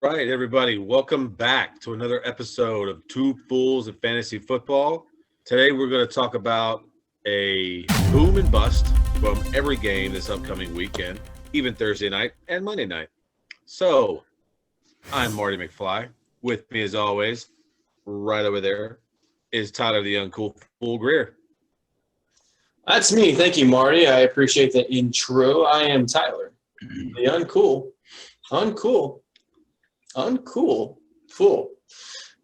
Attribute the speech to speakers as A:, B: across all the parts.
A: Right, everybody, welcome back to another episode of Two Fools of Fantasy Football. Today, we're going to talk about a boom and bust from every game this upcoming weekend, even Thursday night and Monday night. So, I'm Marty McFly. With me, as always, right over there, is Tyler the Uncool Fool Greer.
B: That's me. Thank you, Marty. I appreciate the intro. I am Tyler, the uncool fool.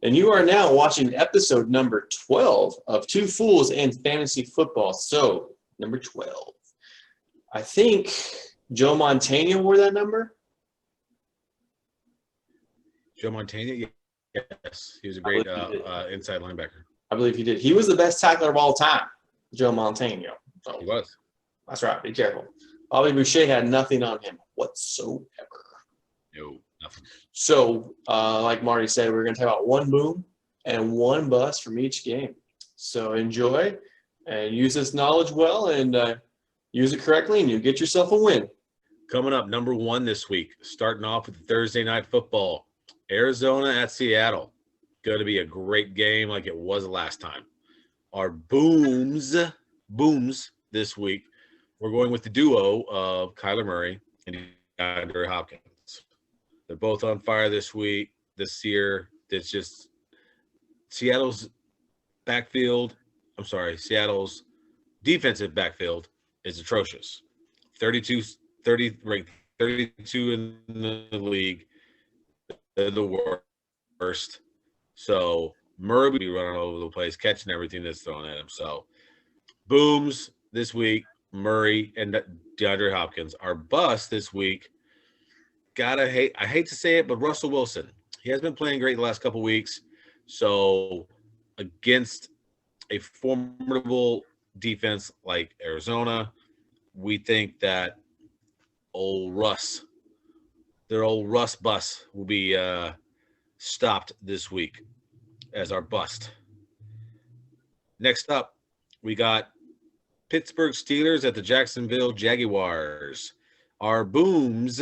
B: And you are now watching episode number 12 of Two Fools and Fantasy Football. So, number 12. I think Joe Montana wore that number.
A: Joe Montana, yes, he was a great inside linebacker.
B: I believe he did. He was the best tackler of all time, Joe Montana. So,
A: He was.
B: that's right. Be careful. Bobby Boucher had nothing on him whatsoever.
A: No, nothing.
B: So, like Marty said, we're going to talk about one boom and one bust from each game. So enjoy and use this knowledge well and use it correctly, and you get yourself a win.
A: Coming up, number one this week, starting off with Thursday night football, Arizona at Seattle. Going to be a great game like it was last time. Our booms this week, we're going with the duo of Kyler Murray and DeAndre Hopkins. They're both on fire this year. It's just Seattle's defensive backfield is atrocious. 32 in the league. They're the worst. So Murray will be running all over the place, catching everything that's thrown at him. So booms this week, Murray and DeAndre Hopkins. Our bust this week, I hate to say it, but Russell Wilson. He has been playing great the last couple weeks. So against a formidable defense like Arizona, we think that their old Russ bus will be stopped this week as our bust. Next up, we got Pittsburgh Steelers at the Jacksonville Jaguars. Our booms,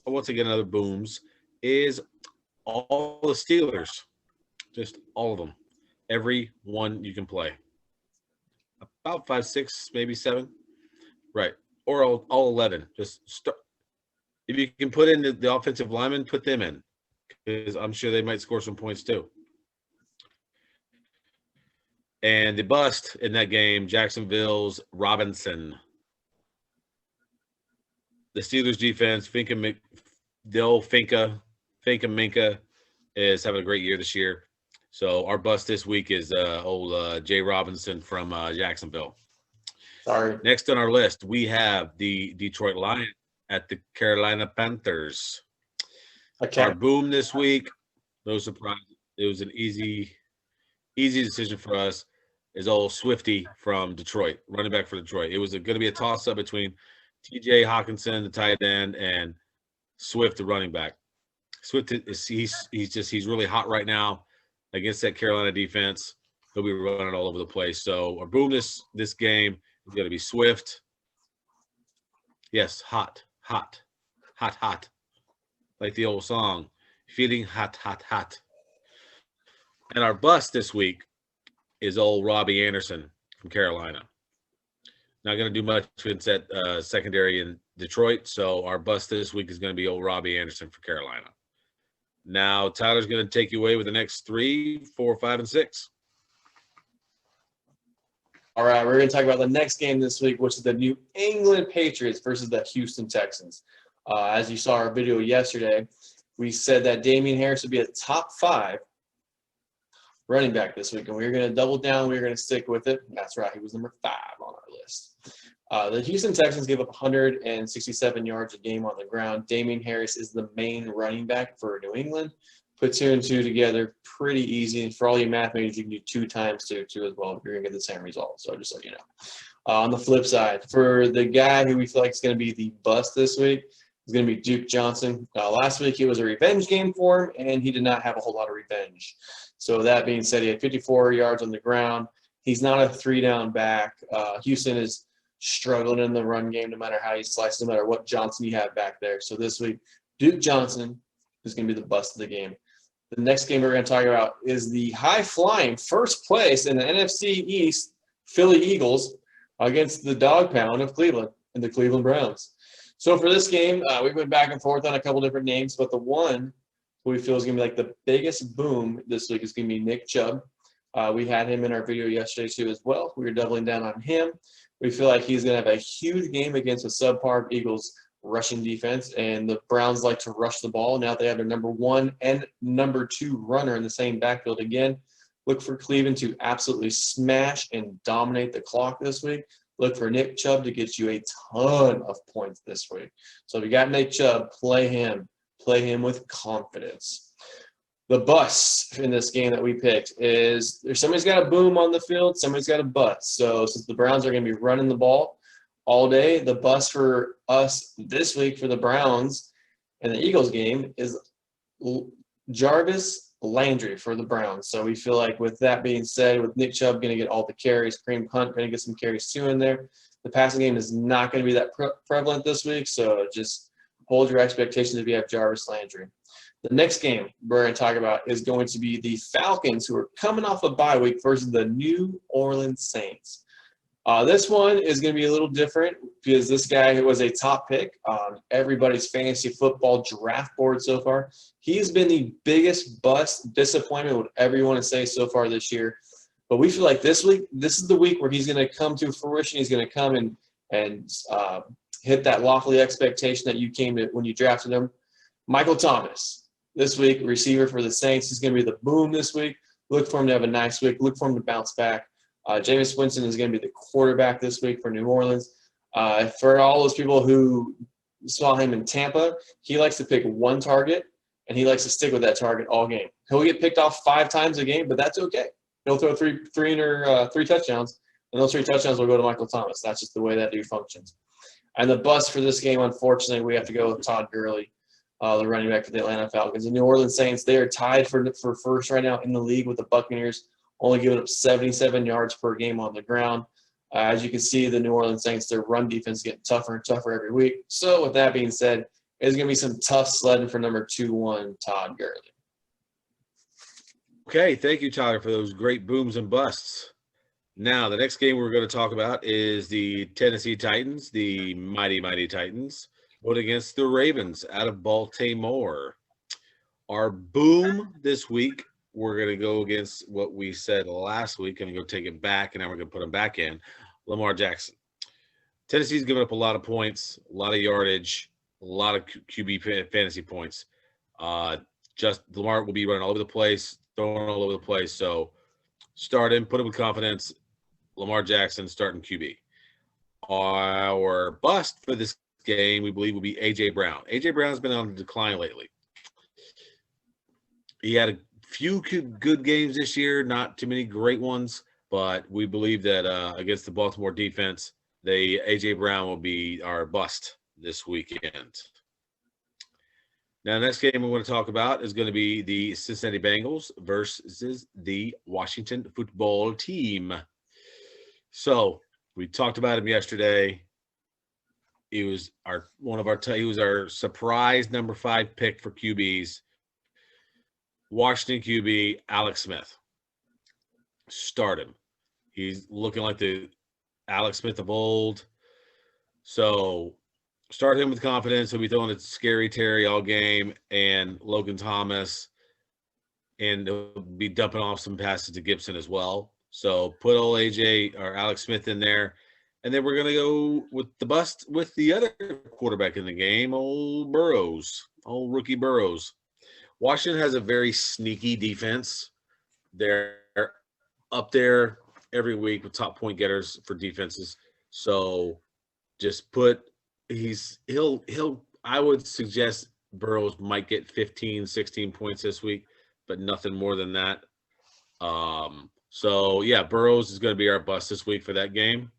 A: once again, another booms, is all the Steelers. Just all of them. Every one you can play. About 5, 6, maybe 7. Right. Or all 11. Just start. If you can put in the offensive linemen, put them in. Because I'm sure they might score some points too. And the bust in that game, Jacksonville's Robinson. The Steelers defense, Finka Minka is having a great year this year. So our bust this week is old Jay Robinson from Jacksonville.
B: Sorry.
A: Next on our list, we have the Detroit Lions at the Carolina Panthers.
B: Okay.
A: Our boom this week, no surprise, it was an easy decision for us, is old Swifty from Detroit, running back for Detroit. It was going to be a toss-up between TJ Hawkinson, the tight end, and Swift, the running back. Swift, he's really hot right now against that Carolina defense. He'll be running all over the place. So our boom this game is going to be Swift. Yes, hot. Like the old song, feeling hot. And our bust this week is old Robbie Anderson from Carolina. Not going to do much against that secondary in Detroit, so our bust this week is going to be old Robbie Anderson for Carolina. Now, Tyler's going to take you away with the next 3, 4, 5, and 6.
B: All right, we're going to talk about the next game this week, which is the New England Patriots versus the Houston Texans. As you saw our video yesterday, we said that Damien Harris would be a top 5 running back this week, and we were going to double down. We were going to stick with it. That's right. He was number 5 on our list. The Houston Texans gave up 167 yards a game on the ground. Damien Harris is the main running back for New England. Put 2 and 2 together, pretty easy. And for all you math majors, you can do 2 times 2 as well. You're going to get the same result. So just so you know. On the flip side, for the guy who we feel like is going to be the bust this week, is going to be Duke Johnson. Last week, it was a revenge game for him, and he did not have a whole lot of revenge. So that being said, he had 54 yards on the ground. He's not a 3-down back. Houston is struggling in the run game no matter how you slice, no matter what Johnson you have back there. So this week, Duke Johnson is going to be the bust of the game. The next game we're going to talk about is the high-flying first place in the NFC East Philly Eagles against the dog pound of Cleveland and the Cleveland Browns. So for this game, we went back and forth on a couple different names, but the one who we feel is going to be like the biggest boom this week is going to be Nick Chubb. We had him in our video yesterday too as well. We were doubling down on him. We feel like he's going to have a huge game against a subpar Eagles rushing defense, and the Browns like to rush the ball. Now they have their number 1 and number 2 runner in the same backfield again. Look for Cleveland to absolutely smash and dominate the clock this week. Look for Nick Chubb to get you a ton of points this week. So if you got Nick Chubb, play him with confidence. The bust in this game that we picked is somebody's got a boom on the field, somebody's got a bust. So since the Browns are going to be running the ball all day, the bust for us this week for the Browns and the Eagles game is Jarvis Landry for the Browns. So we feel like with that being said, with Nick Chubb going to get all the carries, Kareem Hunt going to get some carries too in there, the passing game is not going to be that prevalent this week. So just hold your expectations if you have Jarvis Landry. The next game we're going to talk about is going to be the Falcons, who are coming off a bye week, versus the New Orleans Saints. This one is going to be a little different because this guy who was a top pick on everybody's fantasy football draft board so far, he's been the biggest bust, disappointment, whatever you want to say so far this year. But we feel like this week, this is the week where he's going to come to fruition. He's going to come and hit that lofty expectation that you came to when you drafted him. Michael Thomas, this week, receiver for the Saints. He's going to be the boom this week. Look for him to have a nice week. Look for him to bounce back. Jameis Winston is going to be the quarterback this week for New Orleans. For all those people who saw him in Tampa, he likes to pick one target, and he likes to stick with that target all game. He'll get picked off 5 times a game, but that's okay. He'll throw three touchdowns, and those 3 touchdowns will go to Michael Thomas. That's just the way that dude functions. And the bust for this game, unfortunately, we have to go with Todd Gurley, the running back for the Atlanta Falcons. The New Orleans Saints, they are tied for first right now in the league with the Buccaneers, only giving up 77 yards per game on the ground. As you can see, the New Orleans Saints, their run defense is getting tougher and tougher every week. So with that being said, it's going to be some tough sledding for number 2-1, Todd Gurley.
A: Okay, thank you, Tyler, for those great booms and busts. Now, the next game we're going to talk about is the Tennessee Titans, the mighty, mighty Titans, going against the Ravens out of Baltimore. Our boom this week, we're going to go against what we said last week and go take it back, and now we're going to put him back in. Lamar Jackson. Tennessee's given up a lot of points, a lot of yardage, a lot of QB fantasy points. Just Lamar will be running all over the place, throwing all over the place. So start him, put him with confidence. Lamar Jackson starting QB. Our bust for this game, we believe, will be A.J. Brown. A.J. Brown's been on the decline lately. He had a few good games this year, not too many great ones, but we believe that against the Baltimore defense, A.J. Brown will be our bust this weekend. Now, the next game we want to talk about is going to be the Cincinnati Bengals versus the Washington football team. So we talked about him yesterday. He was our surprise number 5 pick for QBs. Washington QB Alex Smith. Start him. He's looking like the Alex Smith of old. So start him with confidence. He'll be throwing at Scary Terry all game and Logan Thomas, and he'll be dumping off some passes to Gibson as well. So put old AJ or Alex Smith in there. And then we're going to go with the bust with the other quarterback in the game, old rookie Burrows. Washington has a very sneaky defense. They're up there every week with top point getters for defenses. So just I would suggest Burrows might get 15, 16 points this week, but nothing more than that. So yeah, Burrows is going to be our bust this week for that game.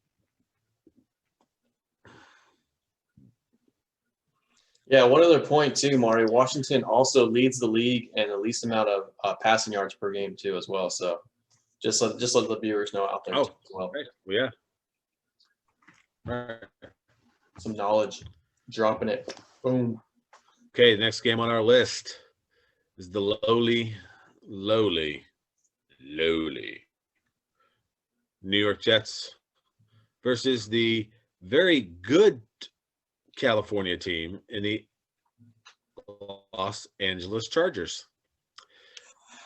B: Yeah, one other point too, Marty. Washington also leads the league in the least amount of passing yards per game too, as well. So just let the viewers know out there as well.
A: Right. Yeah. Right.
B: Some knowledge, dropping it. Boom.
A: Okay, the next game on our list, is the lowly New York Jets versus the very good California team in the Los Angeles Chargers.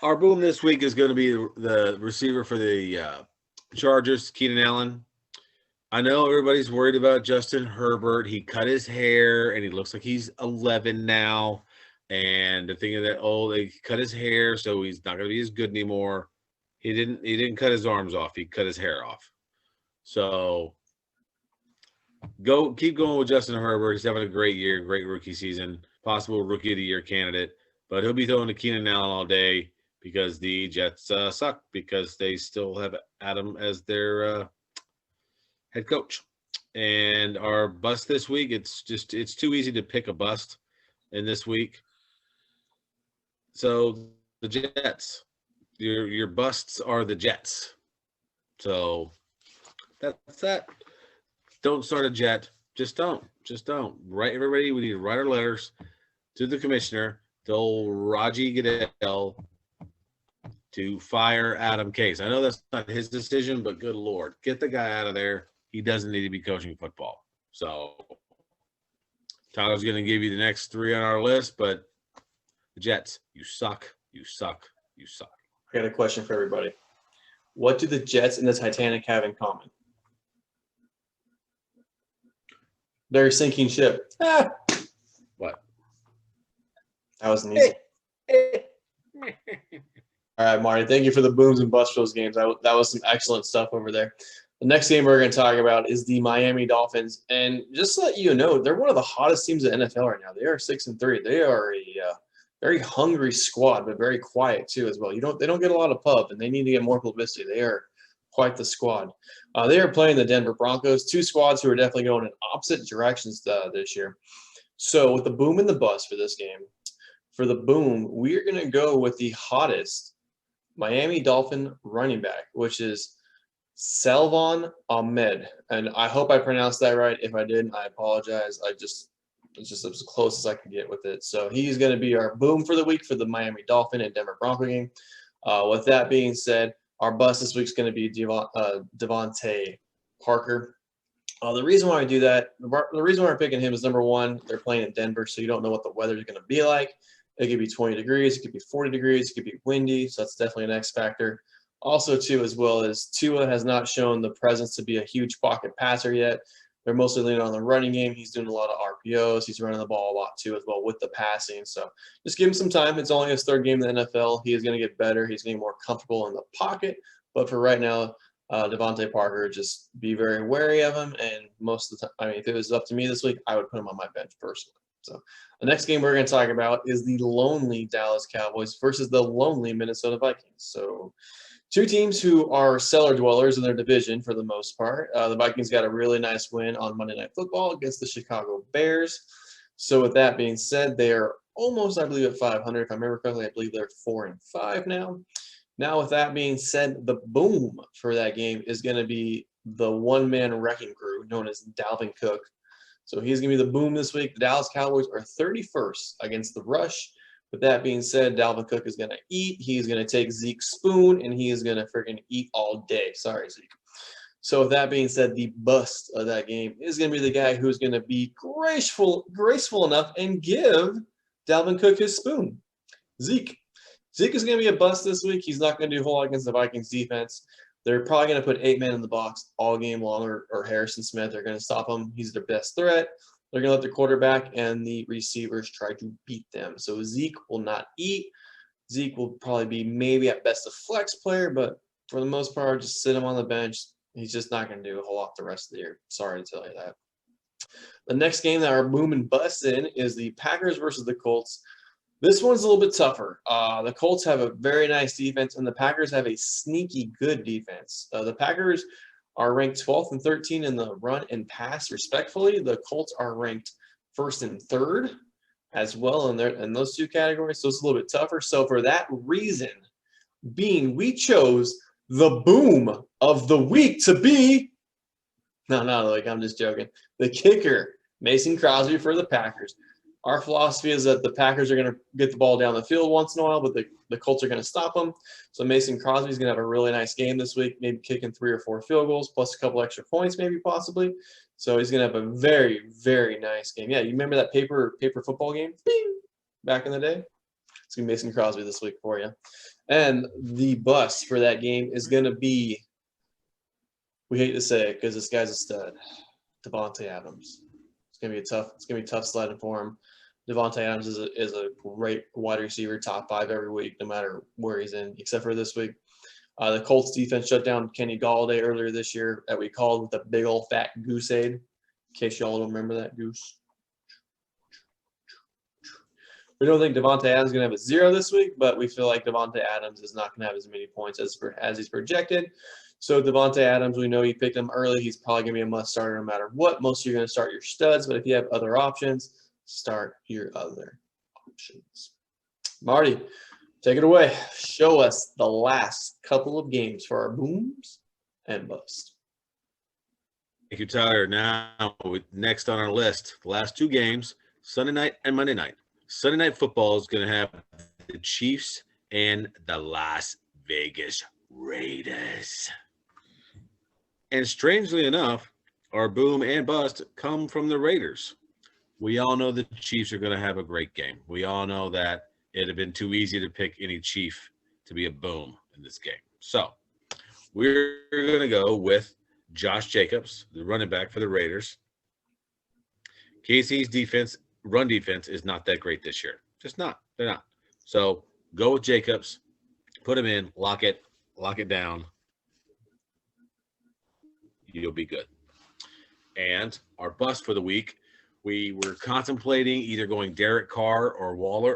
A: Our boom this week is going to be the receiver for the Chargers, Keenan Allen. I know everybody's worried about Justin Herbert. He cut his hair, and he looks like he's 11 now. And they're thinking that, oh, they cut his hair, so he's not going to be as good anymore. He didn't cut his arms off. He cut his hair off. So keep going with Justin Herbert. He's having a great year, great rookie season, possible rookie of the year candidate. But he'll be throwing to Keenan Allen all day because the Jets suck because they still have Adam as their head coach. And our bust this week, it's too easy to pick a bust in this week. So the Jets, your busts are the Jets. So that's that. Don't start a Jet. Just don't. Right, everybody, we need to write our letters to the commissioner, to old Raji Goodell, to fire Adam Case. I know that's not his decision, but good Lord, get the guy out of there. He doesn't need to be coaching football. So Tyler's going to give you the next three on our list, but the Jets, you suck.
B: I got a question for everybody. What do the Jets and the Titanic have in common? They're a sinking ship.
A: What?
B: That was an easy. All right, Marty, thank you for the booms and busts for those games. That was some excellent stuff over there. The next game we're going to talk about is the Miami Dolphins. And just to let you know, they're one of the hottest teams in the NFL right now. They are 6-3. They are a very hungry squad, but very quiet too as well. They don't get a lot of pub, and they need to get more publicity. They are quite the squad. They are playing the Denver Broncos, two squads who are definitely going in opposite directions this year. So with the boom and the bust for this game, for the boom, we're going to go with the hottest Miami Dolphin running back, which is SALYON AHMED. And I hope I pronounced that right. If I didn't, I apologize. It's just as close as I can get with it. So he's going to be our boom for the week for the Miami Dolphin and Denver Bronco game. With that being said, our bust this week is going to be DeVante Parker. The reason why I do that, the reason why we're picking him is, number one, they're playing in Denver, so you don't know what the weather is going to be like. It could be 20 degrees, it could be 40 degrees, it could be windy, so that's definitely an X factor. Also, too, as well as Tua has not shown the presence to be a huge pocket passer yet. They're mostly leaning on the running game. He's doing a lot of RPOs. He's running the ball a lot, too, as well with the passing. So just give him some time. It's only his third game in the NFL. He is going to get better. He's getting more comfortable in the pocket. But for right now, DeVante Parker, just be very wary of him. And most of the time, I mean, if it was up to me this week, I would put him on my bench personally. So the next game we're going to talk about is the lonely Dallas Cowboys versus the lonely Minnesota Vikings. So two teams who are cellar dwellers in their division for the most part. The Vikings got a really nice win on Monday Night Football against the Chicago Bears. So with that being said, they are almost, I believe, at 500. If I remember correctly, I believe they're 4-5 now. Now, with that being said, the boom for that game is going to be the one-man wrecking crew known as Dalvin Cook. So he's going to be the boom this week. The Dallas Cowboys are 31st against the rush. With that being said, Dalvin Cook is going to eat. He's going to take Zeke's spoon, and he is going to freaking eat all day. Sorry, Zeke. So with that being said, the bust of that game is going to be the guy who's going to be graceful enough and give Dalvin Cook his spoon, Zeke. Zeke is going to be a bust this week. He's not going to do a whole lot against the Vikings defense. They're probably going to put 8 men in the box all game long, or Harrison Smith. They're going to stop him. He's their best threat. They're going to let the quarterback and the receivers try to beat them. So Zeke will not eat. Zeke will probably be maybe at best a flex player, but for the most part, just sit him on the bench. He's just not going to do a whole lot the rest of the year. Sorry to tell you that. The next game that our boom and bust in is the Packers versus the Colts. This one's a little bit tougher. The Colts have a very nice defense, and the Packers have a sneaky good defense. The Packers are ranked 12th and 13th in the run and pass, respectfully. The Colts are ranked 1st and 3rd as well in those two categories, so it's a little bit tougher. So for that reason being, we chose the boom of the week to be – no, like I'm just joking. The kicker, Mason Crosby for the Packers. Our philosophy is that the Packers are going to get the ball down the field once in a while, but the Colts are going to stop them. So Mason Crosby is going to have a really nice game this week, maybe kicking 3 or 4 field goals, plus a couple extra points, maybe possibly. So he's going to have a very, very nice game. Yeah, you remember that paper football game? Bing! Back in the day? It's going to be Mason Crosby this week for you. And the bust for that game is going to be, we hate to say it because this guy's a stud, DEVANTE Adams. It's going to be tough sledding for him. DEVANTE Adams is a great wide receiver, top 5 every week, no matter where he's in, except for this week. The Colts defense shut down Kenny Galladay earlier this year that we called with a big old fat goose aid, in case y'all don't remember that goose. We don't think DEVANTE Adams is going to have a 0 this week, but we feel like DEVANTE Adams is not going to have as many points as he's projected. So DEVANTE Adams, we know you picked him early. He's probably going to be a must starter no matter what. Most of you are going to start your studs, but if you have other options, start your other options. Marty, take it away. Show us the last couple of games for our booms and bust.
A: Thank you, Tyler. Now, next on our list, the last 2 games, Sunday night and Monday night. Sunday night football is going to have the Chiefs and the Las Vegas Raiders. And strangely enough, our boom and bust come from the Raiders. We all know the Chiefs are going to have a great game. We all know that it'd have been too easy to pick any Chief to be a boom in this game. So we're going to go with Josh Jacobs, the running back for the Raiders. KC's run defense is not that great this year. Just not. They're not. So go with Jacobs, put him in, lock it down. You'll be good. And our bust for the week, we were contemplating either going Derek Carr or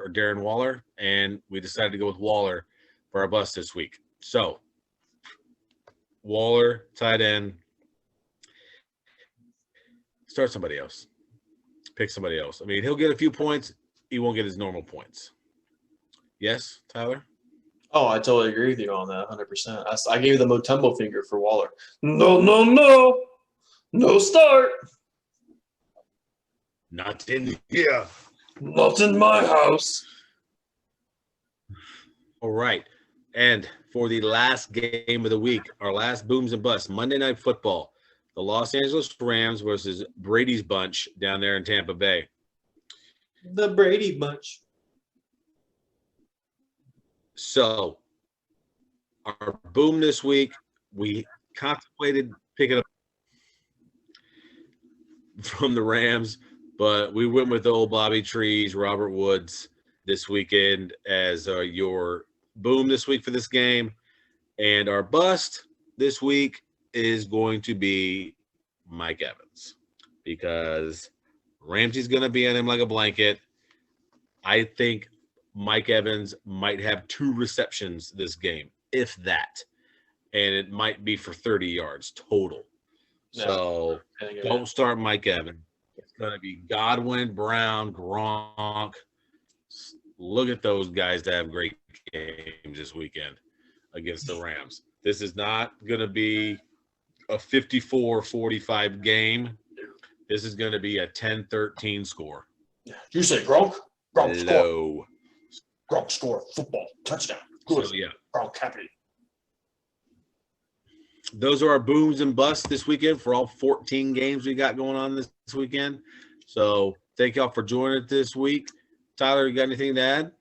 A: Darren Waller, and we decided to go with Waller for our bust this week. So Waller, tight end. Start somebody else. Pick somebody else. I mean, he'll get a few points. He won't get his normal points. Yes, Tyler?
B: Oh, I totally agree with you on that, 100%. I gave you the Mutombo finger for Waller. No. No start.
A: Not in here.
B: Not in my house.
A: All right. And for the last game of the week, our last booms and busts, Monday Night Football, the Los Angeles Rams versus Brady's Bunch down there in Tampa Bay.
B: The Brady Bunch.
A: So our boom this week, we contemplated picking up from the Rams, but we went with old Bobby Trees, Robert Woods this weekend as your boom this week for this game. And our bust this week is going to be Mike Evans because Ramsey's going to be on him like a blanket. I think Mike Evans might have 2 receptions this game, if that, and it might be for 30 yards total. No, so don't start Mike Evans. It's going to be Godwin, Brown, Gronk. Look at those guys that have great games this weekend against the Rams. This is not going to be a 54-45 game. This is going to be a 10-13 score.
B: Did you say Gronk? Gronk
A: score.
B: Gronk score football touchdown. Good.
A: So, yeah.
B: Gronk happy.
A: Those are our booms and busts this weekend for all 14 games we got going on this weekend. So thank y'all for joining it this week. Tyler, you got anything to add?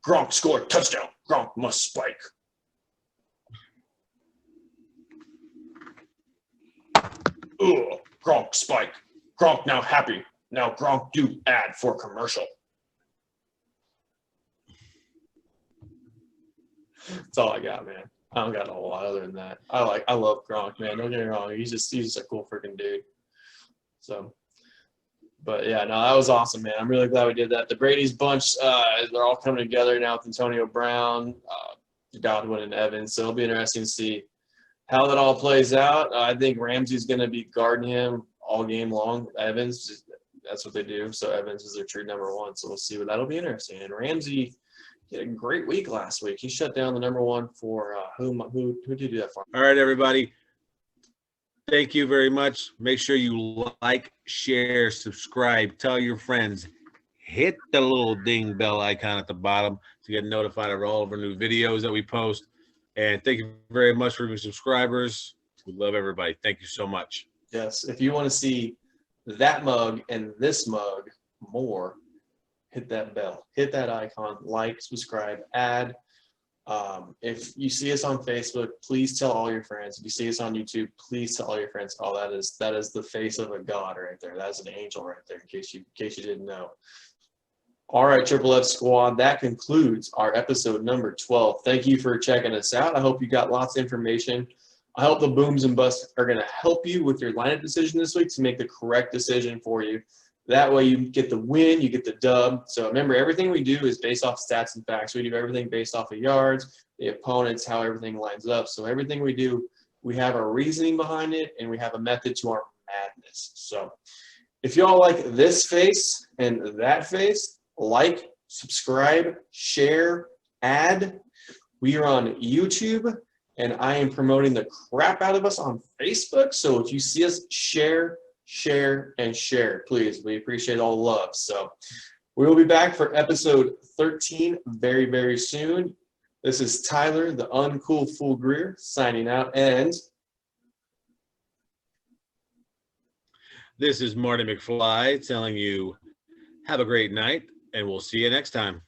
B: Gronk scored touchdown. Gronk must spike. Ugh, Gronk spike. Gronk now happy. Now Gronk do ad for commercial. That's all I got, man. I don't got a whole lot other than that. I love Gronk, man. Don't get me wrong. He's just a cool freaking dude. So, but yeah, no, that was awesome, man. I'm really glad we did that. The Brady's bunch, they're all coming together now with Antonio Brown, Godwin, and Evans. So it'll be interesting to see how that all plays out. I think Ramsey's going to be guarding him all game long. Evans, that's what they do. So Evans is their true number 1. So we'll see what that'll be interesting. And Ramsey, he had a great week last week. He shut down the number 1 for who did you do that for?
A: All right, everybody. Thank you very much. Make sure you like, share, subscribe, tell your friends, hit the little ding bell icon at the bottom to get notified of all of our new videos that we post. And thank you very much for your subscribers. We love everybody. Thank you so much.
B: Yes, if you want to see that mug and this mug more, hit that bell, hit that icon, like, subscribe, add. If you see us on Facebook, please tell all your friends. If you see us on YouTube, please tell all your friends. Oh, that is the face of a god right there. That is an angel right there, in case you didn't know. All right, Triple F Squad, that concludes our episode number 12. Thank you for checking us out. I hope you got lots of information. I hope the booms and busts are going to help you with your lineup decision this week to make the correct decision for you. That way you get the win, you get the dub. So remember, everything we do is based off stats and facts. We do everything based off of yards, the opponents, how everything lines up. So everything we do, we have a reasoning behind it, and we have a method to our madness. So if y'all like this face and that face, like, subscribe, share, add. We are on YouTube, and I am promoting the crap out of us on Facebook. So if you see us, share, and share, please. We appreciate all the love. So we will be back for episode 13 very, very soon. This is Tyler, the Uncool Fool Greer, signing out. And
A: this is Marty McFly telling you have a great night, and we'll see you next time.